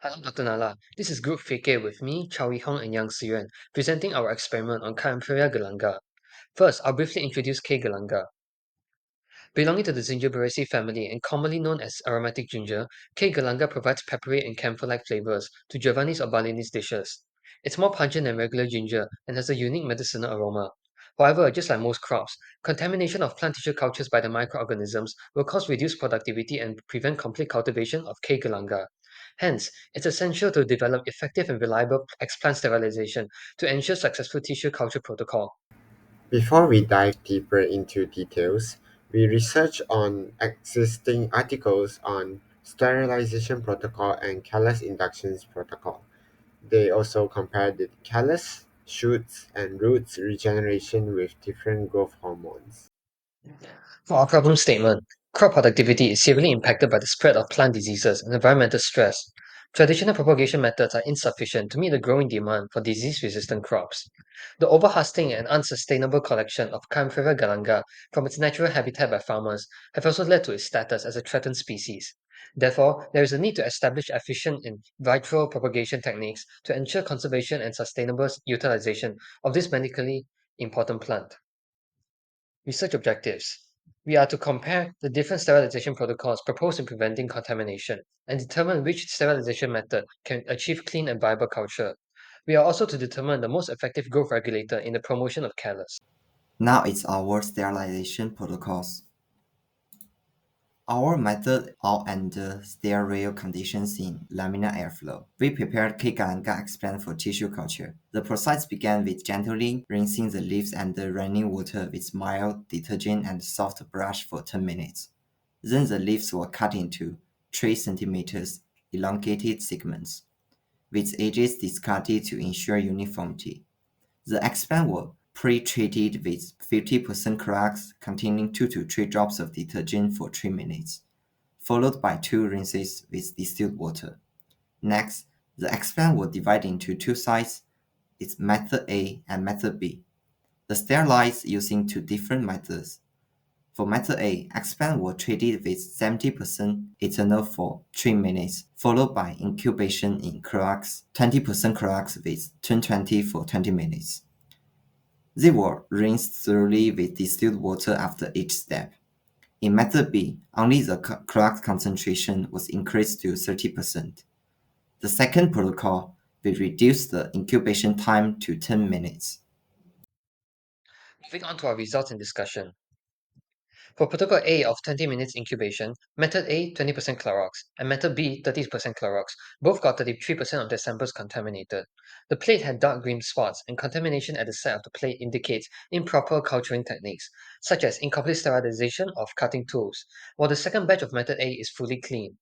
Hello, Dr. Nala. This is Group Freekeh with me, Chow and SIYUAN, presenting our experiment on Kaempferia Galanga. First, I'll briefly introduce K. galanga. Belonging to the Zingiberaceae family and commonly known as aromatic ginger, K. galanga provides peppery and camphor-like flavors to Javanese or Balinese dishes. It's more pungent than regular ginger and has a unique medicinal aroma. However, just like most crops, contamination of plant tissue cultures by the microorganisms will cause reduced productivity and prevent complete cultivation of K. galanga. Hence, it's essential to develop effective and reliable explant sterilization to ensure successful tissue culture protocol. Before we dive deeper into details, we research on existing articles on sterilization protocol and callus inductions protocol. They also compared the callus, shoots, and roots regeneration with different growth hormones. For our problem statement, crop productivity is severely impacted by the spread of plant diseases and environmental stress. Traditional propagation methods are insufficient to meet the growing demand for disease-resistant crops. The overhasting and unsustainable collection of Kaempferia galanga from its natural habitat by farmers have also led to its status as a threatened species. Therefore, there is a need to establish efficient in vitro propagation techniques to ensure conservation and sustainable utilization of this medically important plant. Research objectives. We are to compare the different sterilization protocols proposed in preventing contamination and determine which sterilization method can achieve clean and viable culture. We are also to determine the most effective growth regulator in the promotion of callus. Now it's our sterilization protocols. Our method are under sterile conditions in laminar airflow. We prepared K. galanga explant for tissue culture. The process began with gently rinsing the leaves under running water with mild detergent and soft brush for 10 minutes. Then the leaves were cut into 3 cm elongated segments, with edges discarded to ensure uniformity. The expand were pre-treated with 50% Clorox containing 2 to 3 drops of detergent for 3 minutes, followed by 2 rinses with distilled water. Next, the expand were divided into 2 sides, its method A and method B. The sterilized using 2 different methods. For method A, expand were treated with 70% ethanol for 3 minutes, followed by incubation in Clorox, 20% Clorox with 220 for 20 minutes. They were rinsed thoroughly with distilled water after each step. In method B, only the Clorox concentration was increased to 30%. The second protocol will reduce the incubation time to 10 minutes. Moving on to our results and discussion. For protocol A of 20 minutes incubation, method A 20% Clorox and method B 30% Clorox both got 33% of their samples contaminated. The plate had dark green spots, and contamination at the side of the plate indicates improper culturing techniques, such as incomplete sterilization of cutting tools, while the second batch of method A is fully clean.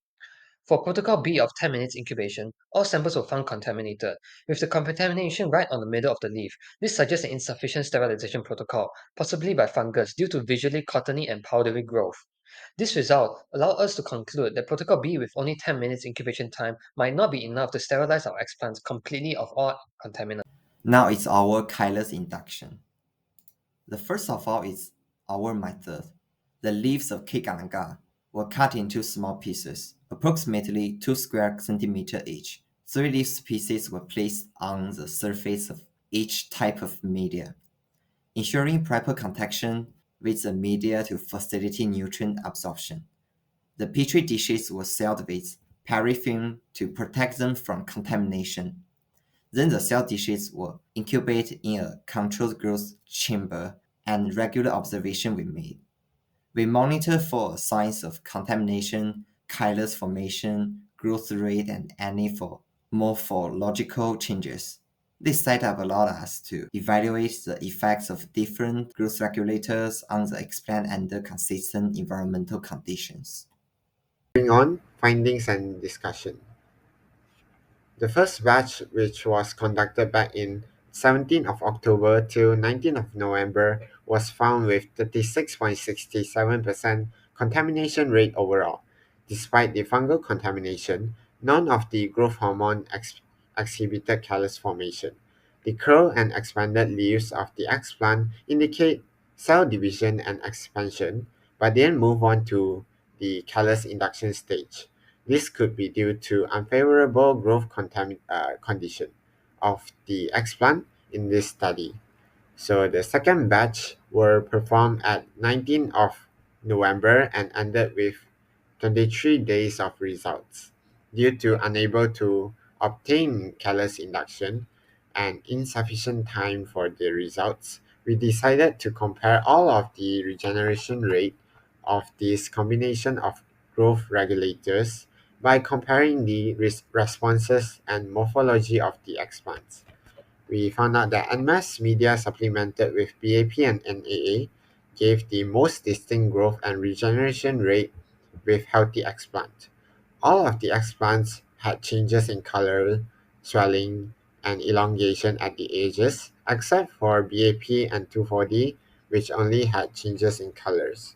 For protocol B of 10 minutes incubation, all samples were found contaminated, with the contamination right on the middle of the leaf. This suggests an insufficient sterilization protocol, possibly by fungus due to visually cottony and powdery growth. This result allowed us to conclude that protocol B with only 10 minutes incubation time might not be enough to sterilize our explants completely of all contaminants. Now it's our chylus induction. The first of all is our method. The leaves of K. galanga were cut into small pieces, approximately 2 square centimeter each. 3 leaf pieces were placed on the surface of each type of media, ensuring proper contaction with the media to facilitate nutrient absorption. The petri dishes were sealed with perifilm to protect them from contamination. Then the cell dishes were incubated in a controlled growth chamber and regular observation were made. We monitor for signs of contamination, chylus formation, growth rate, and any for morphological changes. This setup allowed us to evaluate the effects of different growth regulators on the explant under consistent environmental conditions. Moving on, findings and discussion. The first batch, which was conducted back in 17th of October till 19th of November, was found with 36.67% contamination rate overall. Despite the fungal contamination, none of the growth hormone exhibited callus formation. The curl and expanded leaves of the explant indicate cell division and expansion, but then move on to the callus induction stage. This could be due to unfavorable growth condition of the explant in this study. So the second batch were performed at 19th of November and ended with 23 days of results. Due to unable to obtain callus induction and insufficient time for the results, we decided to compare all of the regeneration rate of this combination of growth regulators by comparing the responses and morphology of the explants. We found out that NMAS media supplemented with BAP and NAA gave the most distinct growth and regeneration rate with healthy explant. All of the explants had changes in color, swelling, and elongation at the edges, except for BAP and 2,4-D, which only had changes in colors.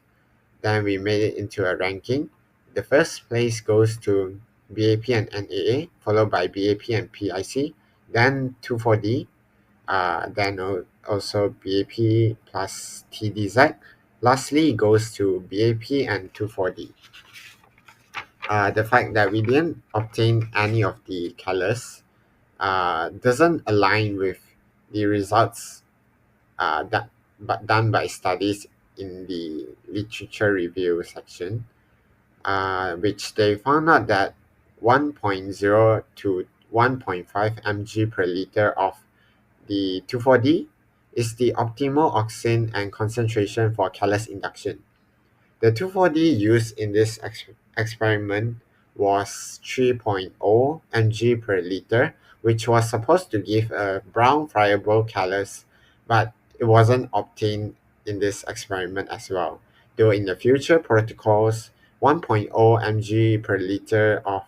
Then we made it into a ranking. The first place goes to BAP and NAA, followed by BAP and PIC, then 2,4-D, then also BAP plus TDZ. Lastly, goes to BAP and 2,4-D. The fact that we didn't obtain any of the colors doesn't align with the results done by studies in the literature review section, which they found out that 1.0 to 1.5 mg per liter of the 2,4-D is the optimal oxin and concentration for callus induction. The 2,4-D used in this experiment was 3.0 mg per liter, which was supposed to give a brown friable callus, but it wasn't obtained in this experiment as well. Though in the future protocols, 1.0 mg per liter of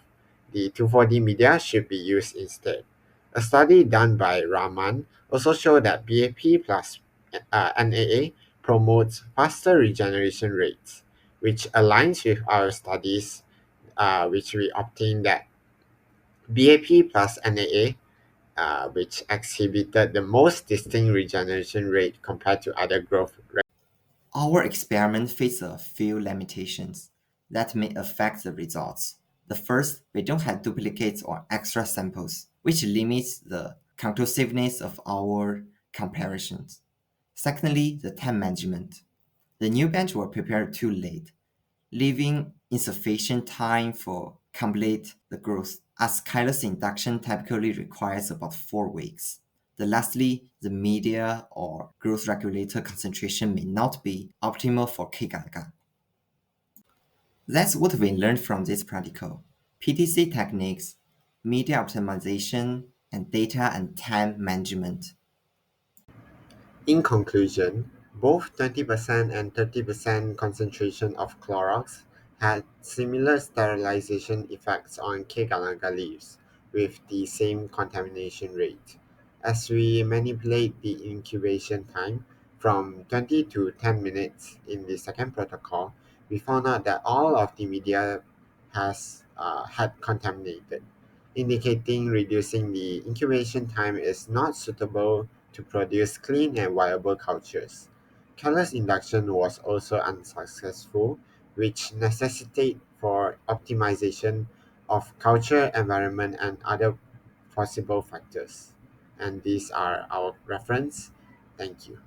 the 2,4-D media should be used instead. A study done by Rahman also showed that BAP plus NAA promotes faster regeneration rates, which aligns with our studies, which we obtained that BAP plus NAA, which exhibited the most distinct regeneration rate compared to other growth. Our experiment faced a few limitations that may affect the results. The first, we don't have duplicates or extra samples, which limits the conclusiveness of our comparisons. Secondly, the time management. The new batch were prepared too late, leaving insufficient time for complete the growth, as callus induction typically requires about 4 weeks. Lastly, the media or growth regulator concentration may not be optimal for K-Galanga. That's what we learned from this practical. PTC techniques, media optimization, and data and time management. In conclusion, both 20% and 30% concentration of Clorox had similar sterilization effects on K. galanga leaves with the same contamination rate. As we manipulate the incubation time from 20 to 10 minutes in the second protocol, we found out that all of the media had contaminated, indicating reducing the incubation time is not suitable to produce clean and viable cultures. Callus induction was also unsuccessful, which necessitate for optimization of culture, environment, and other possible factors. And these are our reference. Thank you.